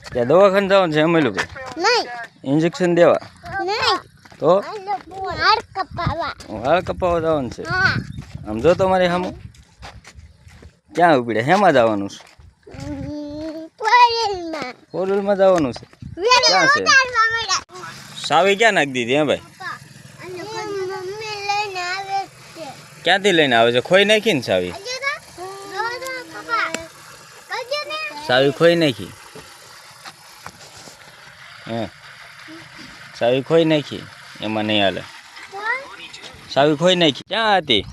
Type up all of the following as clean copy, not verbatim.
ત્યાં દવાખાને જવાનું છે અમે લોકો ઇન્જેક્શન દેવા તો વાળ કપાવવા જવાનું છે આમ જો તમારે સામું ક્યાં ઉપડે હેમાં જવાનું છે ફોર વ્હીલમાં જવાનું છે ક્યાં છે સાવી ક્યાં નાખી દીધી હે ભાઈ ક્યાંથી લઈને આવે છે ખોઈ નાખી ને સાવી ખોઈ નાખી હે સાવી ખોઈ નાખી એમાં નહીં હાલે સાવી ખોઈ નાખી ક્યાં હતી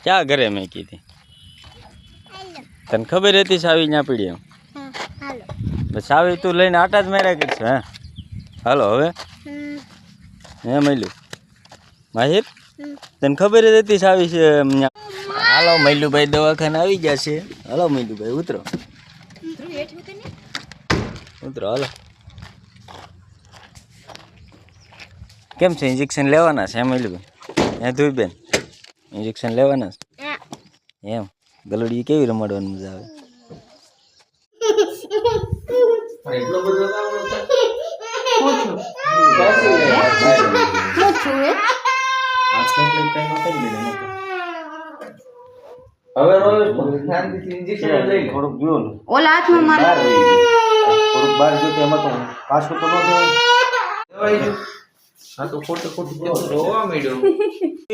ક્યાં ઘરે મેં કીધી તને ખબર હતી સાવી ત્યાં પડી એમ સાવી તું લઈને આટા જ માર્યા કરશે હે હાલો હવે હે મૈલું માહિર તને ખબર જ હતી સાવી છે હાલો મૈલુભાઈ દવાખાને આવી ગયા છે હાલો મૈલુભાઈ ઉતરો ઉતરો હાલો કેમ છે ઇન્જેક્શન લેવાના છે મૈલુભાઈ હે ધુઈ બેન ઇન્જેક્શન લેવાના છે એમ ગલુડી કેવી રમાડવાની મજા આવે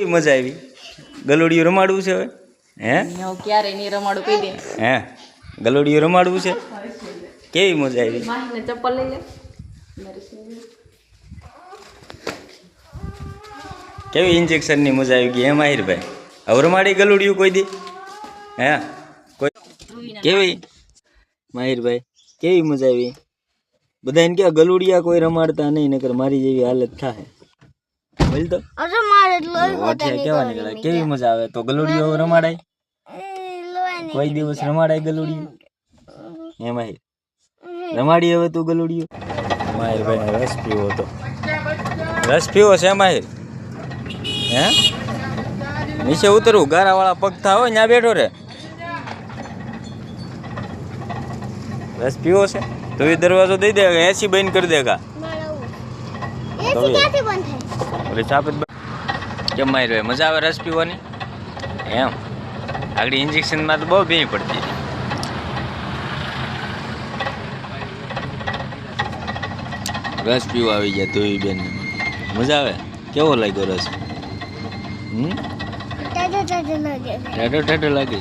મજા આવી ગલોડિયું રમાડવું છે હવે હે ક્યારે નહીં રમાડું કહી દે હે ગલોડિયું રમાડવું છે કેવી મજા આવી ચપ્પલ લઈ લે કેવી ઇન્જેક્શનની મજા આવી ગઈ હે માહિરભાઈ હવે રમાડી ગલુડિયું કોઈ દી હે કોઈ કેવી માહિરભાઈ કેવી મજા આવી બધાને ક્યાં ગલુડિયા કોઈ રમાડતા નહીં નકર મારી જેવી હાલત થાય બોલ તો કેવા નીકળે કેવી મજા આવે તો ગલુડિયો રમાડાય કોઈ દિવસ રમાડાય ગલુડિયું હે માહિર રમાડી હવે તું ગલુડિયું માહિરભાઈ રસ પીવો તો રસ પીવો છે માહિર હે નીચે ઉતરવું ગારાવાળા પગ થા હોય ત્યાં બેઠો રે રસ પીવો છે તો એ દરવાજો દઈ દે એસી બંધ કરી દેગા સાપત કેમ મારી મજા આવે રસ પીવાની એમ આગળ ઇન્જેક્શનમાં તો બહુ ભીડ પડતી રસ પીવા આવી ગયા ધોઈ બેન મજા આવે કેવો લાગ્યો રસ ટાઢો ટાઢો લાગે